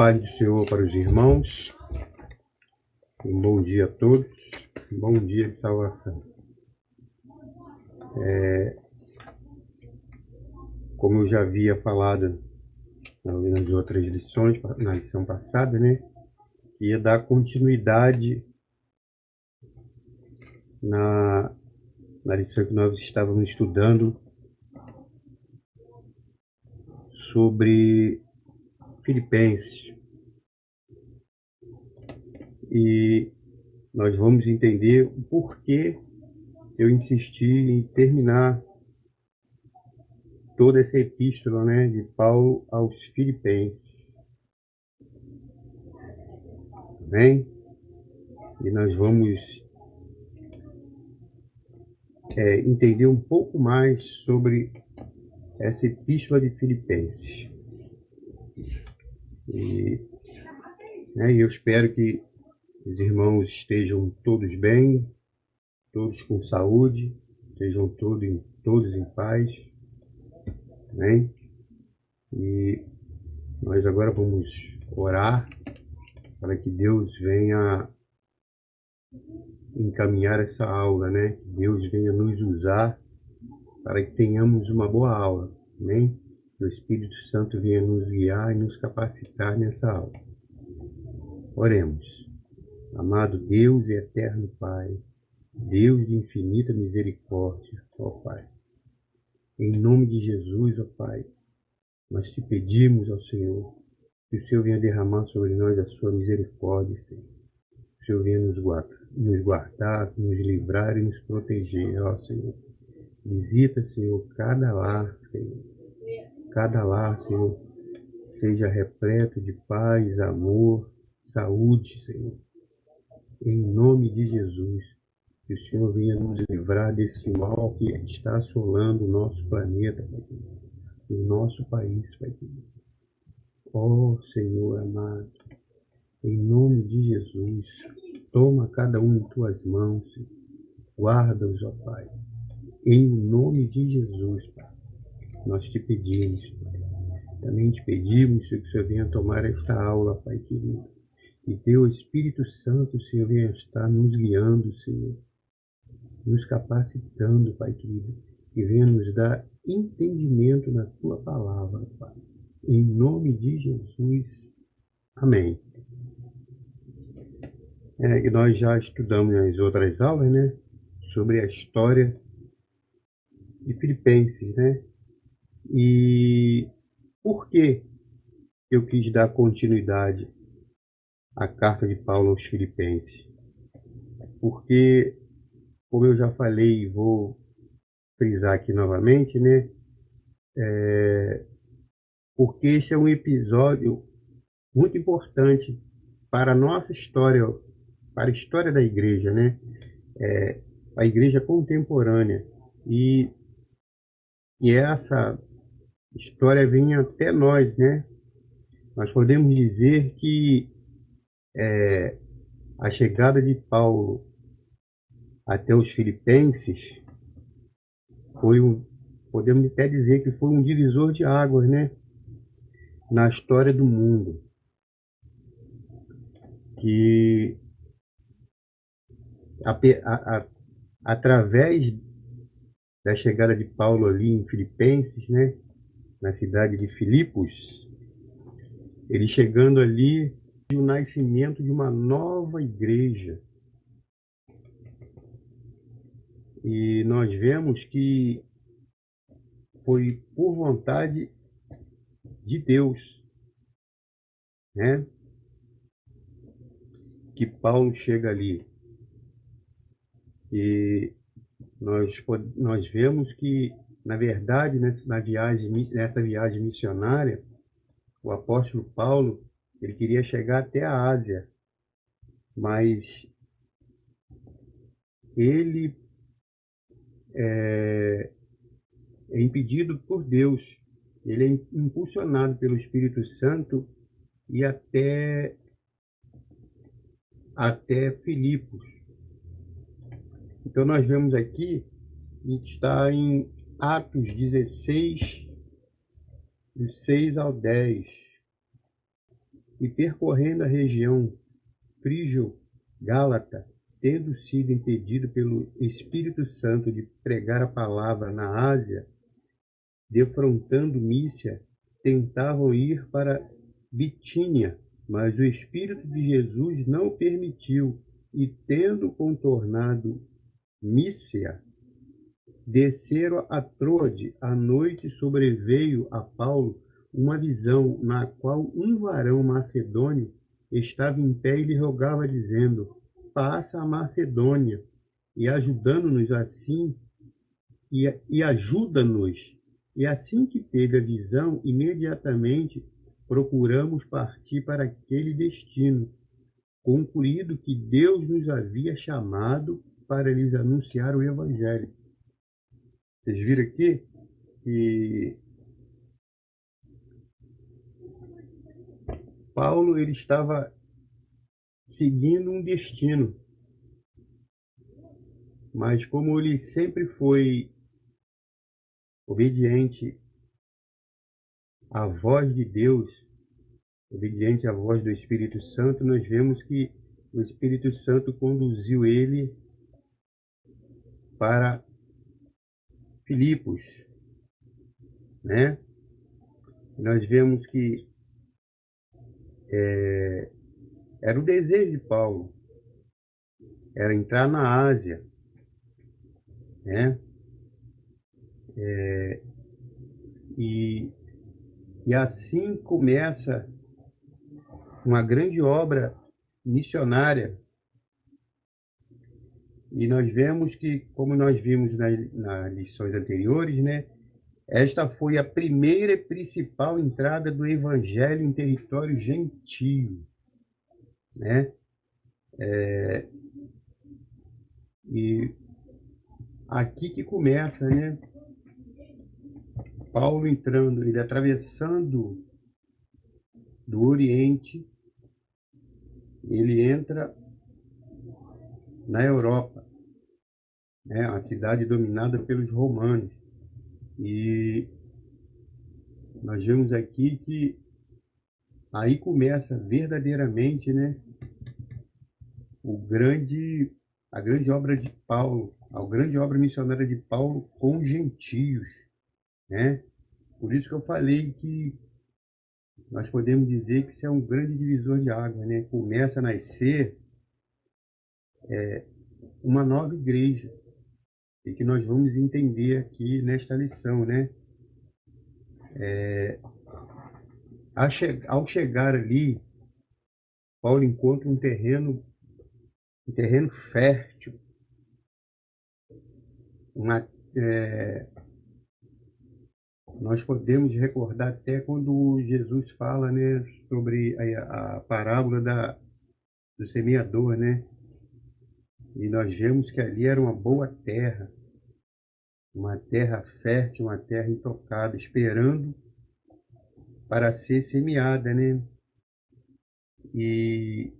paz do Senhor para os irmãos. Um bom dia a todos. Um bom dia de salvação. Como eu já havia falado nas outras lições, na lição passada, né? Ia dar continuidade na lição que nós estávamos estudando sobre Filipenses. E nós vamos entender o porquê eu insisti em terminar toda essa epístola, né, de Paulo aos Filipenses. Bem? E nós vamos entender um pouco mais sobre essa epístola de Filipenses. E eu espero que os irmãos estejam todos bem, todos com saúde, estejam todos em paz. Bem? E nós agora vamos orar para que Deus venha encaminhar essa aula, né? Que Deus venha nos usar para que tenhamos uma boa aula, amém? Que o Espírito Santo venha nos guiar e nos capacitar nessa aula. Oremos. Amado Deus e eterno Pai, Deus de infinita misericórdia, ó Pai. Em nome de Jesus, ó Pai, nós te pedimos ao Senhor que o Senhor venha derramar sobre nós a sua misericórdia, Senhor. O Senhor venha nos guardar, nos livrar e nos proteger, ó Senhor. Visita, Senhor, cada lar, Senhor. Cada lar, Senhor, seja repleto de paz, amor, saúde, Senhor. Em nome de Jesus, que o Senhor venha nos livrar desse mal que está assolando o nosso planeta, Pai querido, o nosso país, Pai querido. Ó Senhor amado, em nome de Jesus, toma cada um em tuas mãos, Senhor. Guarda-os, ó Pai. Em nome de Jesus, Pai, nós te pedimos, Pai. Também te pedimos, Senhor, que o Senhor venha tomar esta aula, Pai querido. E teu Espírito Santo, Senhor, venha estar nos guiando, Senhor. Nos capacitando, Pai querido. E venha nos dar entendimento na tua palavra, Pai. Em nome de Jesus. Amém. E nós já estudamos nas outras aulas, né? Sobre a história de Filipenses, né? E por que eu quis dar continuidade à carta de Paulo aos Filipenses? Porque, como eu já falei e vou frisar aqui novamente, né? Porque esse é um episódio muito importante para a nossa história, para a história da igreja, né? A igreja contemporânea. E essa história vem até nós, né? Nós podemos dizer que a chegada de Paulo até os Filipenses podemos até dizer que foi um divisor de águas, né? Na história do mundo. Que através da chegada de Paulo ali em Filipenses, né? Na cidade de Filipos, ele chegando ali, o nascimento de uma nova igreja. E nós vemos que foi por vontade de Deus, né? Que Paulo chega ali. E nós vemos que, na verdade, nessa viagem missionária, o apóstolo Paulo, ele queria chegar até a Ásia, mas ele é impedido por Deus, ele é impulsionado pelo Espírito Santo e até Filipos. Então nós vemos aqui, está em Atos 16, dos 6 ao 10. e percorrendo a região frígio-gálata, tendo sido impedido pelo Espírito Santo de pregar a palavra na Ásia, defrontando Mícia, tentavam ir para Bitínia, mas o Espírito de Jesus não o permitiu, e tendo contornado Mícia, desceram a Troade. À noite sobreveio a Paulo uma visão, na qual um varão macedônio estava em pé e lhe rogava, dizendo: passa a Macedônia, e ajudando-nos assim, e ajuda-nos. E assim que teve a visão, imediatamente procuramos partir para aquele destino, concluído que Deus nos havia chamado para lhes anunciar o Evangelho. Vocês viram aqui que Paulo ele estava seguindo um destino, mas como ele sempre foi obediente à voz de Deus, obediente à voz do Espírito Santo, nós vemos que o Espírito Santo conduziu ele para Filipos, né? Nós vemos que era o desejo de Paulo, era entrar na Ásia, né? E, e assim começa uma grande obra missionária. E nós vemos que, como nós vimos nas lições anteriores, né? Esta foi a primeira e principal entrada do Evangelho em território gentio, né? E aqui que começa, né? Paulo entrando, ele atravessando do Oriente, ele entra na Europa, né? A cidade dominada pelos romanos. E nós vemos aqui que aí começa verdadeiramente, né? A grande obra de Paulo, a grande obra missionária de Paulo com gentios, né? Por isso que eu falei que nós podemos dizer que isso é um grande divisor de água, né? Começa a nascer uma nova igreja, e que nós vamos entender aqui nesta lição, né? Ao chegar ali, Paulo encontra um terreno fértil, uma, nós podemos recordar até quando Jesus fala, né, sobre a parábola do semeador, né? E nós vemos que ali era uma terra fértil, uma terra intocada, esperando para ser semeada, né? E,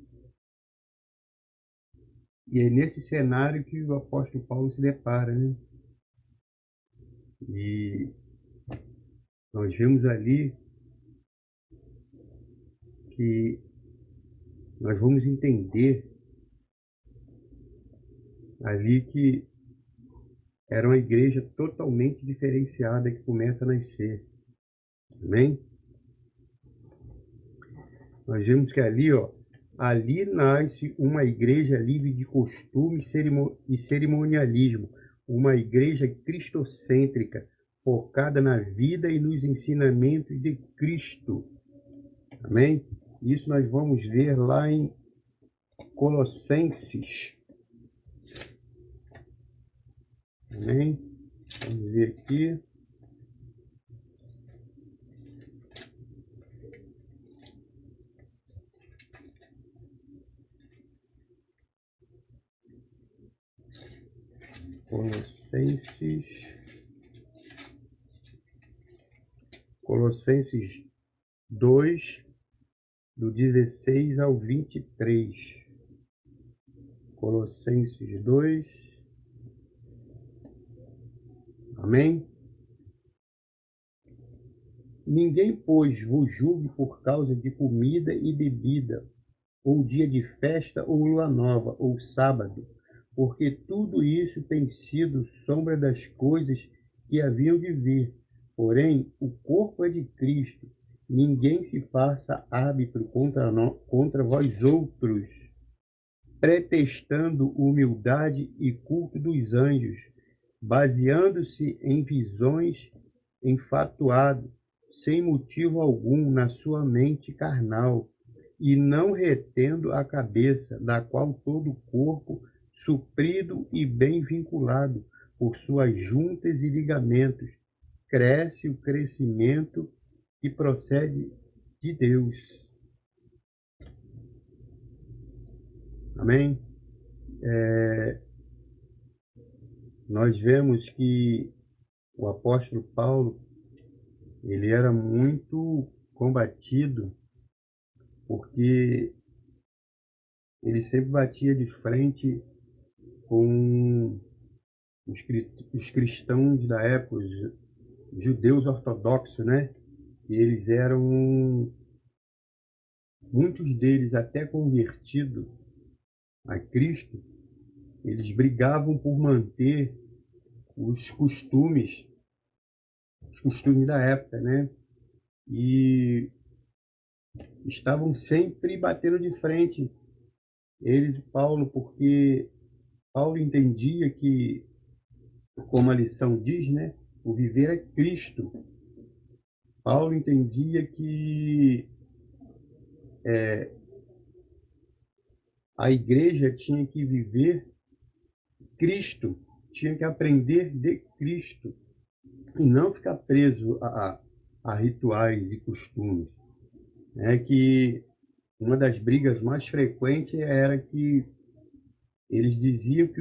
e é nesse cenário que o apóstolo Paulo se depara, né? E nós vemos ali que nós vamos entender ali que era uma igreja totalmente diferenciada que começa a nascer. Amém? Nós vemos que ali, ó, ali nasce uma igreja livre de costumes e cerimonialismo, uma igreja cristocêntrica, focada na vida e nos ensinamentos de Cristo. Amém? Isso nós vamos ver lá em Colossenses. Amém? Vamos ver aqui. Colossenses 2, do 16 ao 23. Colossenses 2. Amém? Ninguém, pois, vos julgue por causa de comida e bebida, ou dia de festa, ou lua nova, ou sábado, porque tudo isso tem sido sombra das coisas que haviam de vir. Porém, o corpo é de Cristo. Ninguém se faça árbitro contra vós outros, pretextando humildade e culto dos anjos, baseando-se em visões, enfatuado, sem motivo algum na sua mente carnal, e não retendo a cabeça, da qual todo o corpo, suprido e bem vinculado por suas juntas e ligamentos, cresce o crescimento que procede de Deus. Amém? Nós vemos que o apóstolo Paulo, ele era muito combatido, porque ele sempre batia de frente com os cristãos da época, os judeus ortodoxos, né? E eles eram, muitos deles até convertidos a Cristo, eles brigavam por manter os costumes da época, né? E estavam sempre batendo de frente, eles e Paulo, porque Paulo entendia que, como a lição diz, né? O viver é Cristo. Paulo entendia que a igreja tinha que viver Cristo, tinha que aprender de Cristo e não ficar preso a rituais e costumes. É que uma das brigas mais frequentes era que eles diziam que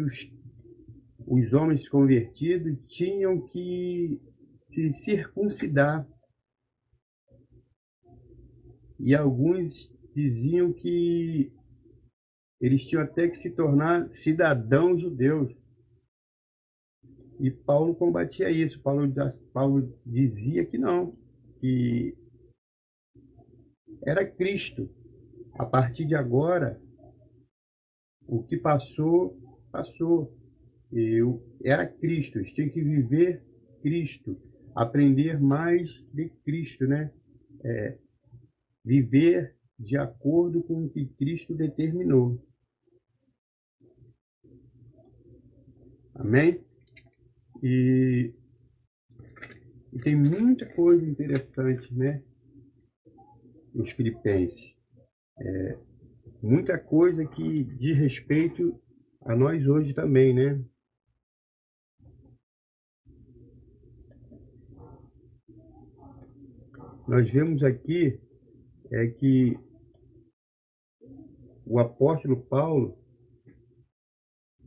os homens convertidos tinham que se circuncidar, e alguns diziam que eles tinham até que se tornar cidadãos judeus. E Paulo combatia isso. Paulo dizia que não, que era Cristo. A partir de agora, o que passou, passou. Era Cristo. Eles tinham que viver Cristo, aprender mais de Cristo, né? Viver de acordo com o que Cristo determinou. Amém? E, e tem muita coisa interessante, né? Nos Filipenses. Muita coisa que diz respeito a nós hoje também, né? Nós vemos aqui que o apóstolo Paulo,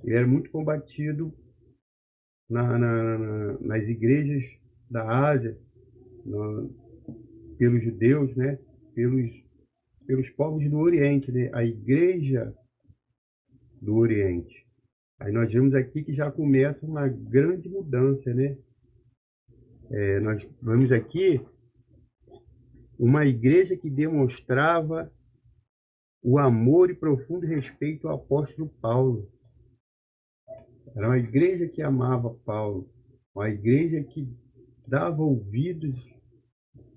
ele era muito combatido nas igrejas da Ásia, na, pelos judeus, né? Pelos povos do Oriente, né? A igreja do Oriente. Aí nós vemos aqui que já começa uma grande mudança, né? Nós vemos aqui uma igreja que demonstrava o amor e profundo respeito ao apóstolo Paulo. Era uma igreja que amava Paulo, uma igreja que dava ouvidos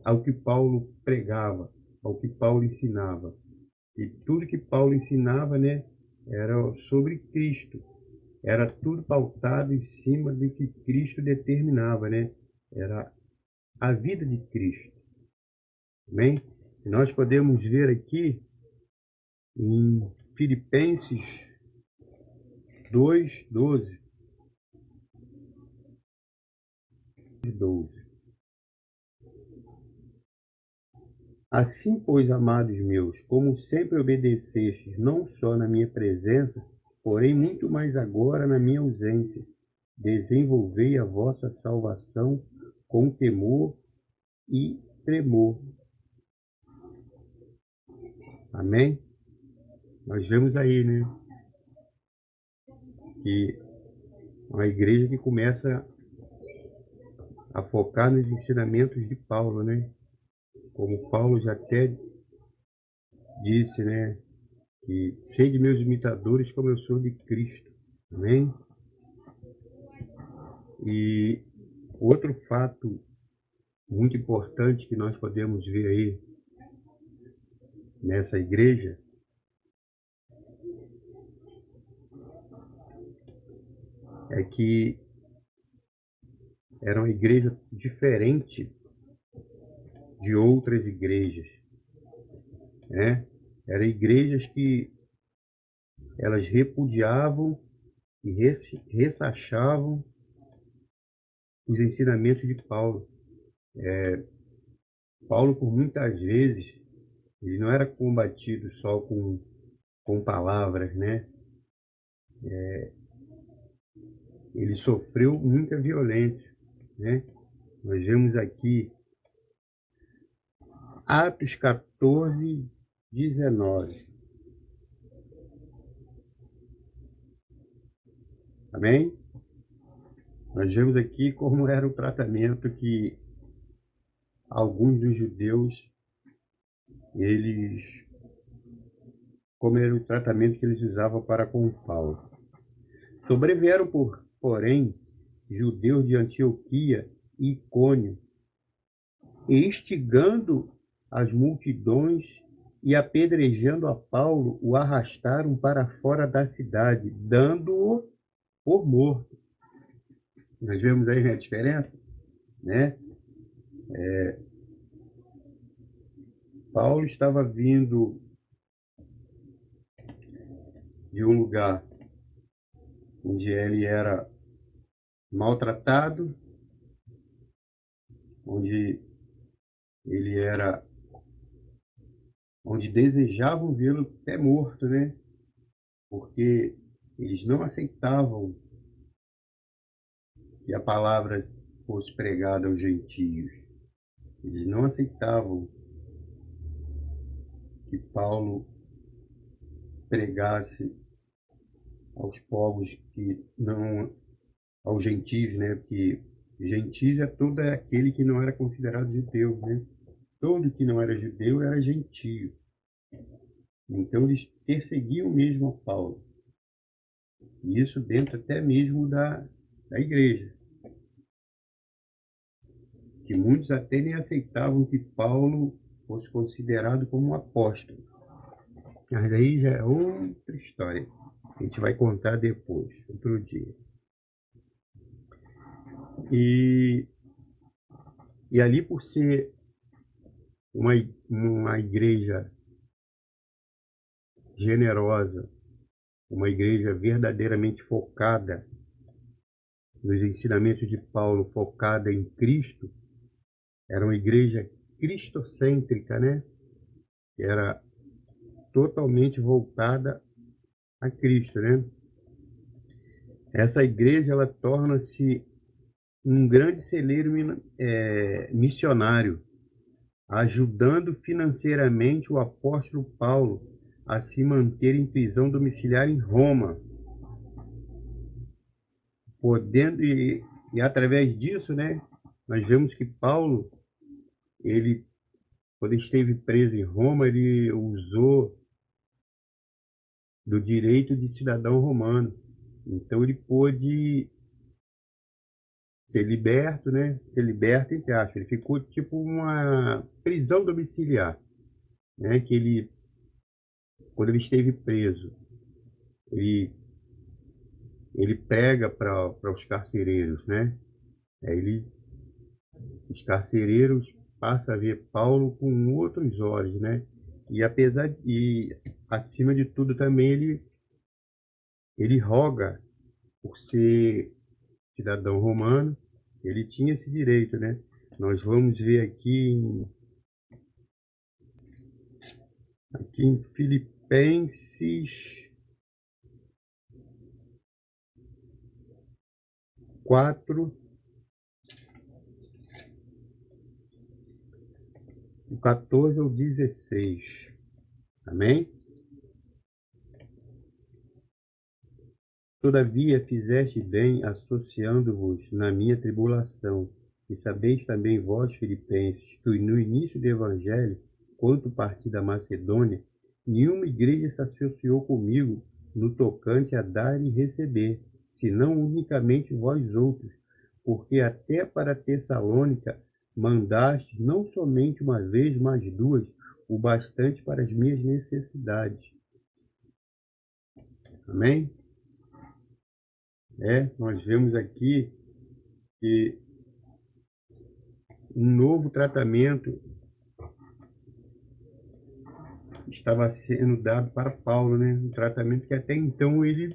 ao que Paulo pregava, ao que Paulo ensinava. E tudo que Paulo ensinava, né, era sobre Cristo. Era tudo pautado em cima do que Cristo determinava, né? Era a vida de Cristo. Amém? E nós podemos ver aqui em Filipenses 2:12. Assim, pois, amados meus, como sempre obedecestes, não só na minha presença, porém muito mais agora na minha ausência, desenvolvei a vossa salvação com temor e tremor. Amém? Nós vemos aí, né, que uma igreja que começa a focar nos ensinamentos de Paulo, né? como Paulo já até disse, né? Que sede meus imitadores como eu sou de Cristo. Amém? E outro fato muito importante que nós podemos ver aí nessa igreja é que era uma igreja diferente de outras igrejas, né? Eram igrejas que elas repudiavam e ressachavam os ensinamentos de Paulo. Paulo, por muitas vezes, ele não era combatido só com palavras, né? Ele sofreu muita violência, né? Nós vemos aqui Atos 14, 19. Amém? Nós vemos aqui como era o tratamento que alguns dos judeus, eles, como era o tratamento que eles usavam para com Paulo. Sobrevieram, porém, judeus de Antioquia e Icônio, instigando as multidões e apedrejando a Paulo, o arrastaram para fora da cidade, dando-o por morto. Nós vemos aí a diferença, né? Paulo estava vindo de um lugar onde ele era maltratado, onde ele era, onde desejavam vê-lo até morto, né? Porque eles não aceitavam que a palavra fosse pregada aos gentios. Eles não aceitavam que Paulo pregasse aos povos que não, aos gentios, né? Porque gentios é todo aquele que não era considerado judeu, né? Todo que não era judeu era gentio. Então eles perseguiam mesmo a Paulo. E isso dentro até mesmo da igreja. Que muitos até nem aceitavam que Paulo fosse considerado como um apóstolo. Mas aí já é outra história. A gente vai contar depois, outro dia. E, e ali, por ser uma igreja generosa, uma igreja verdadeiramente focada nos ensinamentos de Paulo, focada em Cristo, era uma igreja cristocêntrica, né? Era totalmente voltada a Cristo, né? Essa igreja, ela torna-se um grande celeiro missionário, ajudando financeiramente o apóstolo Paulo a se manter em prisão domiciliar em Roma, podendo e através disso, né, nós vemos que Paulo, ele quando esteve preso em Roma, ele usou do direito de cidadão romano. Então ele pôde ser liberto, né? Ser liberto, entre aspas. Ele ficou tipo uma prisão domiciliar, né? Que ele, quando ele esteve preso, ele, ele prega para os carcereiros, né? Aí os carcereiros passam a ver Paulo com outros olhos, né? E apesar e acima de tudo também ele roga por ser cidadão romano, ele tinha esse direito, né? Nós vamos ver aqui em Filipenses 4, do 14 ao 16. Amém? Todavia fizeste bem associando-vos na minha tribulação, E sabeis também vós, filipenses, que no início do Evangelho, quanto parti da Macedônia, nenhuma igreja se associou comigo no tocante a dar e receber, senão unicamente vós outros, porque até para Tessalônica mandastes não somente uma vez, mas duas, o bastante para as minhas necessidades. Amém? Nós vemos aqui que um novo tratamento estava sendo dado para Paulo, né? Um tratamento que até então ele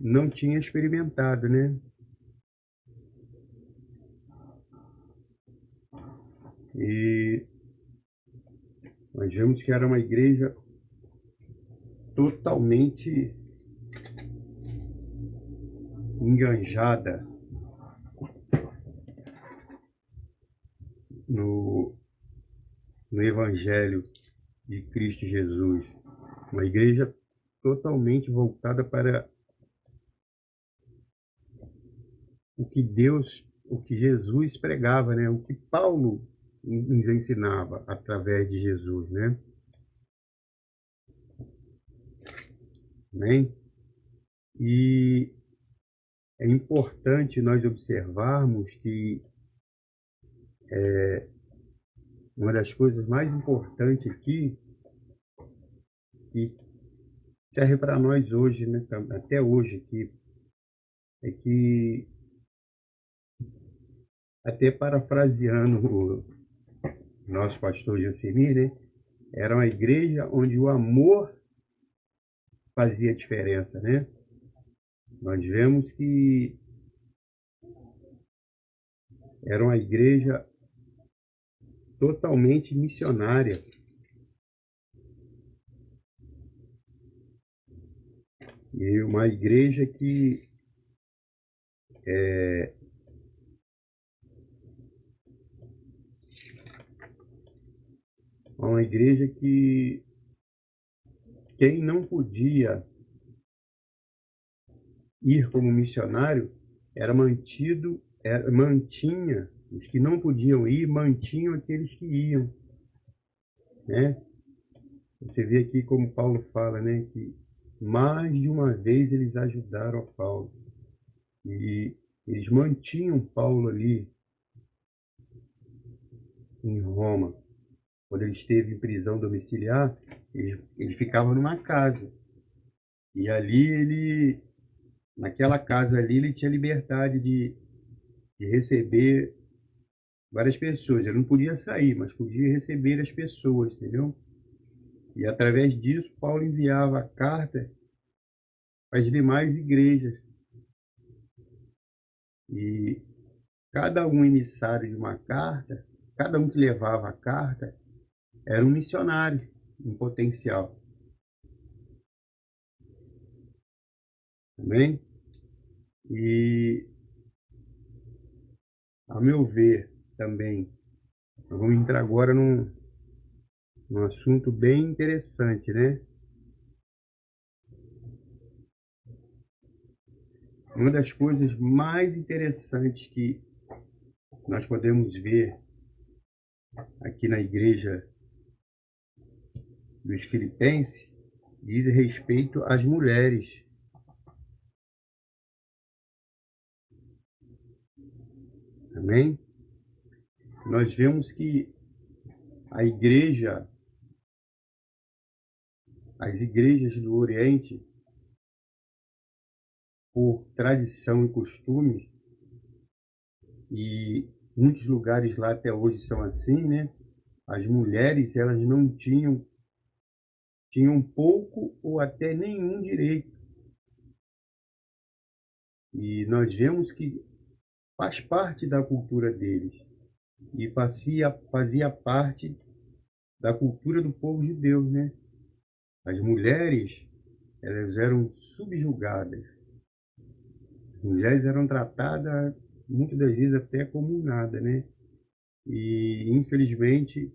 não tinha experimentado, né? E nós vemos que era uma igreja totalmente enganjada no Evangelho de Cristo Jesus. Uma igreja totalmente voltada para o que Deus, o que Jesus pregava, né? O que Paulo nos ensinava através de Jesus, né? Amém? E é importante nós observarmos que uma das coisas mais importantes aqui, que serve para nós hoje, né, até hoje aqui, é que, até parafraseando o nosso pastor Josemir, né, era uma igreja onde o amor fazia diferença, né? Nós vemos que era uma igreja totalmente missionária. E uma igreja que quem não podia ir como missionário mantinha, os que não podiam ir, mantinham aqueles que iam, né? Você vê aqui como Paulo fala, né, que mais de uma vez eles ajudaram a Paulo. E eles mantinham Paulo ali em Roma. Quando ele esteve em prisão domiciliar, ele ficava numa casa. E ali naquela casa ali, ele tinha liberdade de receber várias pessoas. Ele não podia sair, mas podia receber as pessoas, entendeu? E através disso, Paulo enviava carta para as demais igrejas. E cada um emissário de uma carta, cada um que levava a carta, era um missionário em potencial. Também. E, a meu ver, também, nós vamos entrar agora num assunto bem interessante, né? Uma das coisas mais interessantes que nós podemos ver aqui na igreja dos Filipenses diz respeito às mulheres. Amém? Nós vemos que a igreja, as igrejas do Oriente, por tradição e costume, e muitos lugares lá até hoje são assim, né? As mulheres, elas não tinham pouco ou até nenhum direito. E nós vemos que faz parte da cultura deles e fazia parte da cultura do povo de Deus, né? As mulheres, elas eram subjugadas. As mulheres eram tratadas muitas das vezes até como nada, né? E infelizmente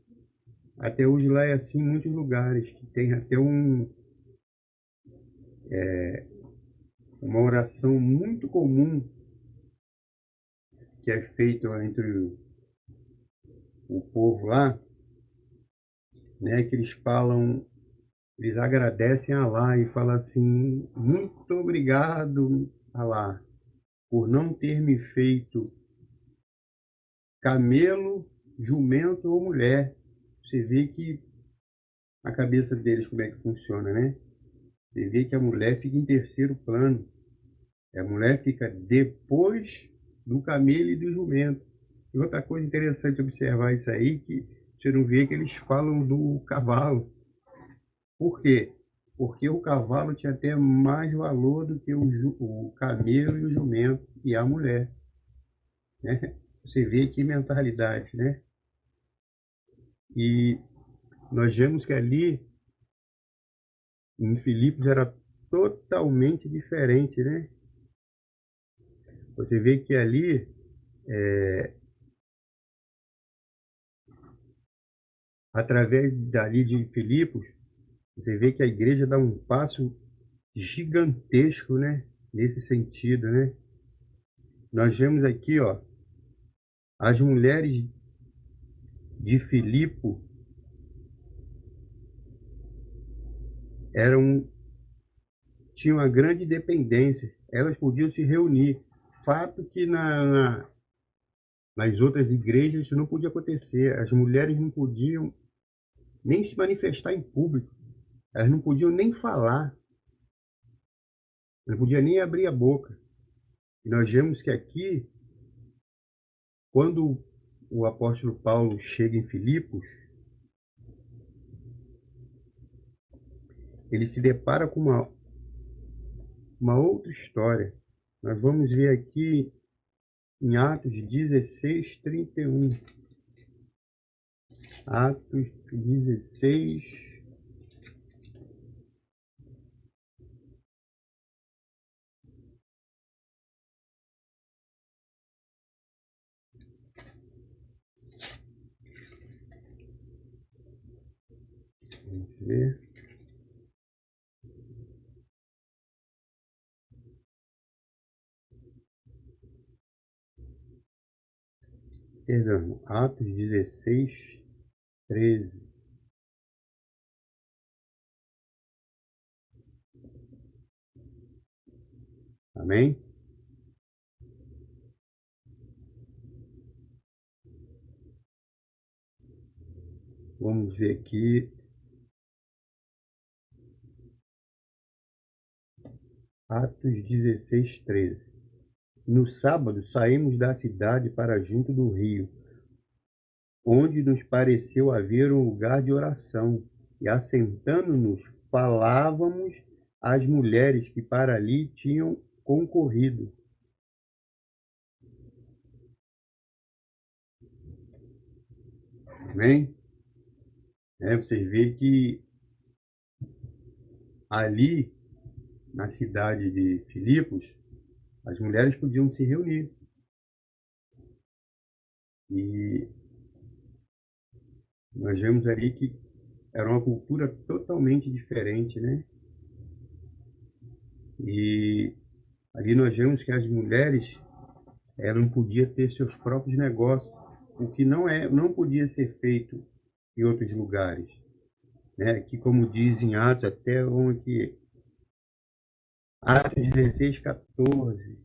até hoje lá é assim em muitos lugares, que tem até uma oração muito comum que é feito entre o povo lá, né, que eles falam, eles agradecem a Alá e falam assim: muito obrigado, Alá, por não ter me feito camelo, jumento ou mulher. Você vê que a cabeça deles como é que funciona, né? Você vê que a mulher fica em terceiro plano. A mulher fica depois do camelo e do jumento. E outra coisa interessante observar isso aí, que você não vê que eles falam do cavalo. Por quê? Porque o cavalo tinha até mais valor do que o camelo e o jumento e a mulher, né? Você vê que mentalidade, né? E nós vemos que ali em Filipos era totalmente diferente, né? Você vê que ali, através dali de Filipos, você vê que a igreja dá um passo gigantesco, né? Nesse sentido, né? Nós vemos aqui, ó, as mulheres de Filipo eram tinham uma grande dependência. Elas podiam se reunir. Fato que nas outras igrejas isso não podia acontecer. As mulheres não podiam nem se manifestar em público. Elas não podiam nem falar. Não podiam nem abrir a boca. E nós vemos que aqui, quando o apóstolo Paulo chega em Filipos, ele se depara com uma outra história. Nós vamos ver aqui em Atos 16:31. Atos 16. Vamos ver. Perdão, Atos 16:13. Amém? Vamos ver aqui. Atos 16:13. No sábado saímos da cidade para junto do rio, onde nos pareceu haver um lugar de oração, e assentando-nos, falávamos às mulheres que para ali tinham concorrido. Amém? Você vê que ali, na cidade de Filipos, as mulheres podiam se reunir. E nós vemos ali que era uma cultura totalmente diferente, né? E ali nós vemos que as mulheres não podiam ter seus próprios negócios, o que não podia ser feito em outros lugares, né? Que como diz em Atos, até vamos aqui, Atos 16:14,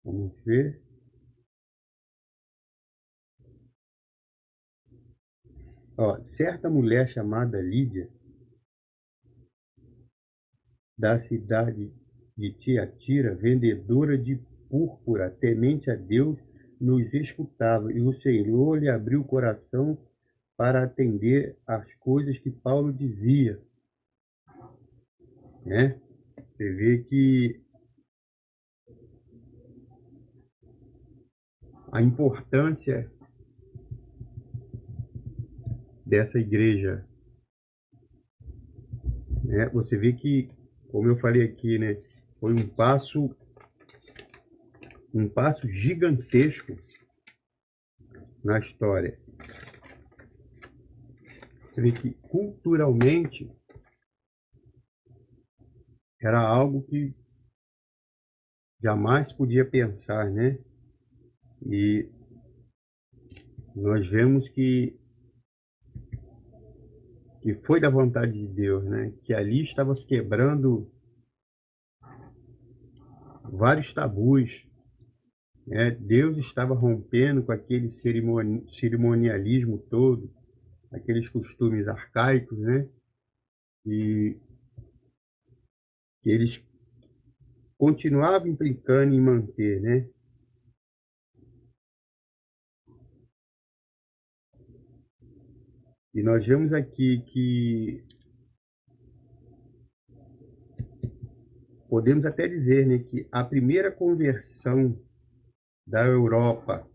vamos ver. Ó, certa mulher chamada Lídia, da cidade de Tiatira, vendedora de púrpura, temente a Deus, nos escutava, e o Senhor lhe abriu o coração para atender às coisas que Paulo dizia, né? Você vê que a importância dessa igreja, né? Você vê que, como eu falei aqui, né, foi um passo gigantesco na história. Você vê que culturalmente era algo que jamais podia pensar, né? E nós vemos que foi da vontade de Deus, né? Que ali estava se quebrando vários tabus, né? Deus estava rompendo com aquele cerimonialismo todo, aqueles costumes arcaicos, né? E que eles continuavam implicando em manter, né? E nós vemos aqui que podemos até dizer, né, que a primeira conversão da Europa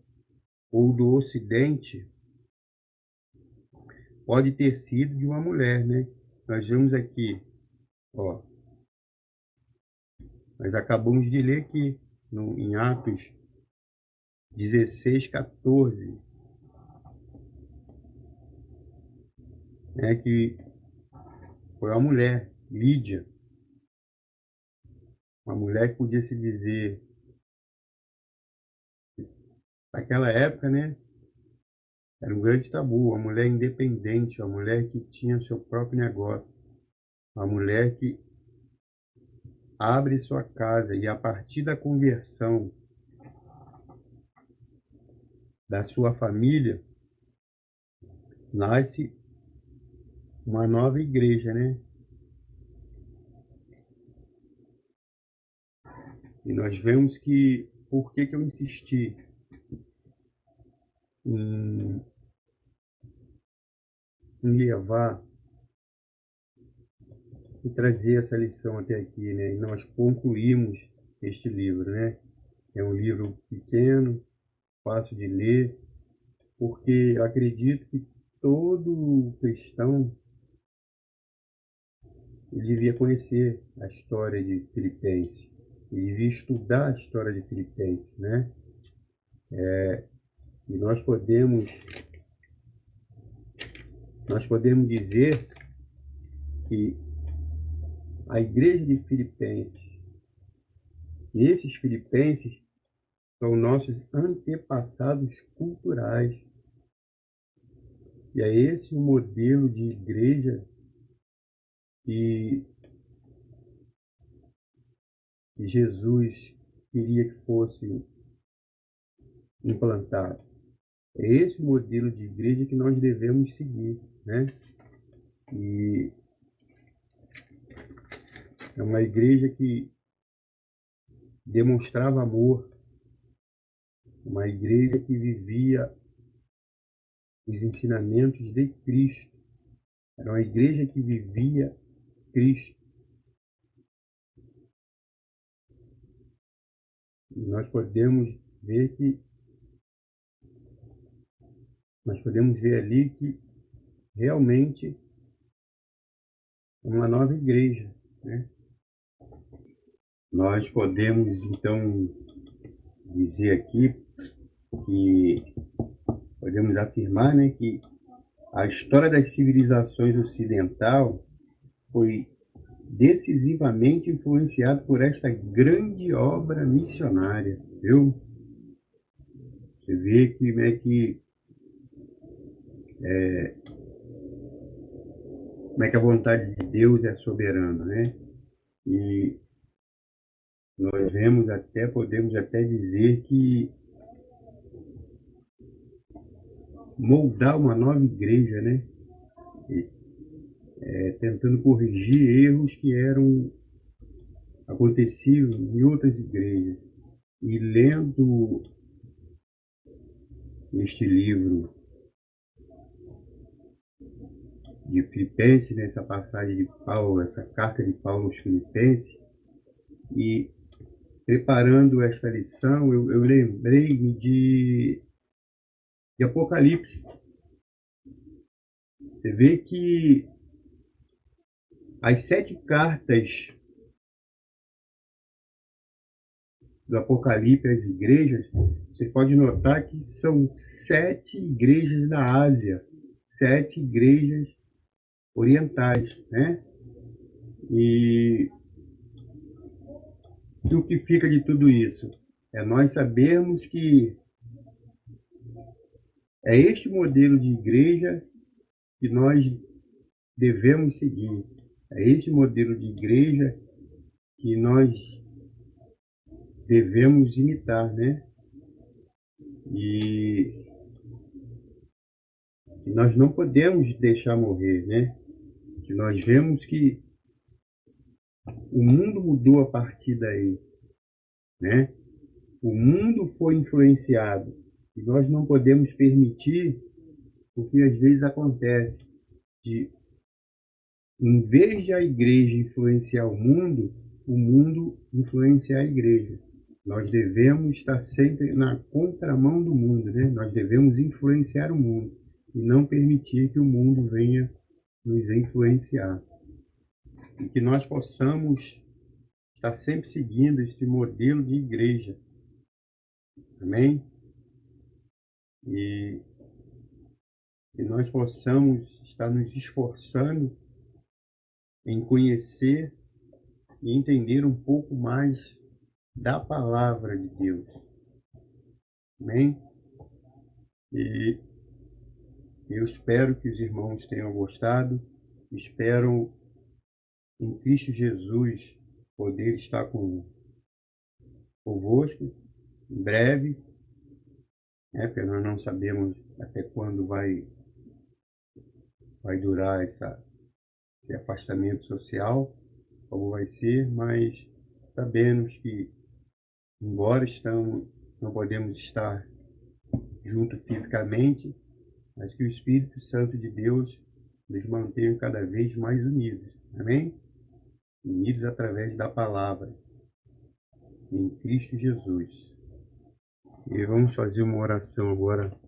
ou do Ocidente pode ter sido de uma mulher, né? Nós vemos aqui, ó, nós acabamos de ler aqui em Atos 16:14, né, que foi uma mulher, Lídia, uma mulher que podia se dizer, naquela época, né, era um grande tabu, uma mulher independente, uma mulher que tinha seu próprio negócio, uma mulher que abre sua casa e a partir da conversão da sua família nasce uma nova igreja, né? E nós vemos que por que eu insisti em, em levar e trazer essa lição até aqui, né? E nós concluímos este livro, né? É um livro pequeno, fácil de ler, porque eu acredito que todo cristão ele devia conhecer a história de Filipenses, ele devia estudar a história de Filipenses, né? E nós podemos dizer que a igreja de Filipenses, esses filipenses são nossos antepassados culturais. E é esse o modelo de igreja que Jesus queria que fosse implantado. É esse o modelo de igreja que nós devemos seguir, né? E é uma igreja que demonstrava amor, uma igreja que vivia os ensinamentos de Cristo. Era uma igreja que vivia Cristo. E nós podemos ver ali que realmente é uma nova igreja, né? Nós podemos então dizer aqui que podemos afirmar, né, que a história das civilizações ocidental foi decisivamente influenciada por esta grande obra missionária, viu? Você vê que, né, como é que a vontade de Deus é soberana, né? E nós podemos até dizer que moldar uma nova igreja, né? Tentando corrigir erros que aconteciam em outras igrejas. E lendo este livro de Filipenses, nessa passagem de Paulo, essa carta de Paulo aos Filipenses, e preparando esta lição, eu lembrei-me de Apocalipse. Você vê que as 7 cartas do Apocalipse às igrejas, você pode notar que são 7 igrejas da Ásia, 7 igrejas orientais, né? E o que fica de tudo isso? É nós sabermos que É este modelo de igreja que nós devemos seguir. É este modelo de igreja que nós devemos imitar, né? E nós não podemos deixar morrer, né? Que nós vemos que o mundo mudou a partir daí, né? O mundo foi influenciado e nós não podemos permitir o que às vezes acontece de, em vez de a igreja influenciar o mundo influenciar a igreja. Nós devemos estar sempre na contramão do mundo, né? Nós devemos influenciar o mundo e não permitir que o mundo venha nos influenciar. E que nós possamos estar sempre seguindo este modelo de igreja. Amém? E que nós possamos estar nos esforçando em conhecer e entender um pouco mais da palavra de Deus. Amém? E eu espero que os irmãos tenham gostado. Espero em Cristo Jesus poder estar convosco em breve, né? Porque nós não sabemos até quando vai durar esse afastamento social, como vai ser, mas sabemos que, embora não podemos estar junto fisicamente, mas que o Espírito Santo de Deus nos mantenha cada vez mais unidos. Amém? Unidos através da palavra, em Cristo Jesus. E vamos fazer uma oração agora,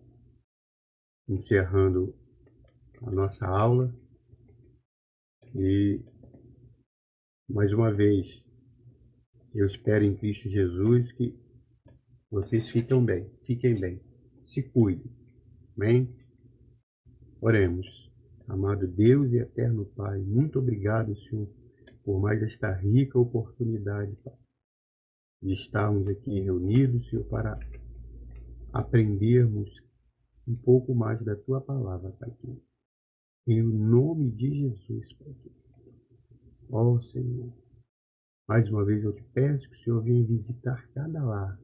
encerrando a nossa aula. E, mais uma vez, eu espero em Cristo Jesus que vocês fiquem bem, se cuidem. Amém? Oremos. Amado Deus e eterno Pai, muito obrigado, Senhor, por mais esta rica oportunidade, Pai, de estarmos aqui reunidos, Senhor, para aprendermos um pouco mais da Tua palavra, Pai. Em nome de Jesus, Pai. Ó Senhor, mais uma vez eu te peço que o Senhor venha visitar cada lar,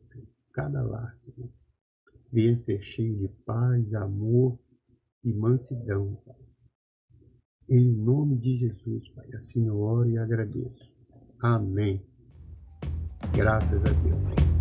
Senhor. Venha ser cheio de paz, amor e mansidão, Pai. Em nome de Jesus, Pai, assim eu oro e agradeço. Amém. Graças a Deus.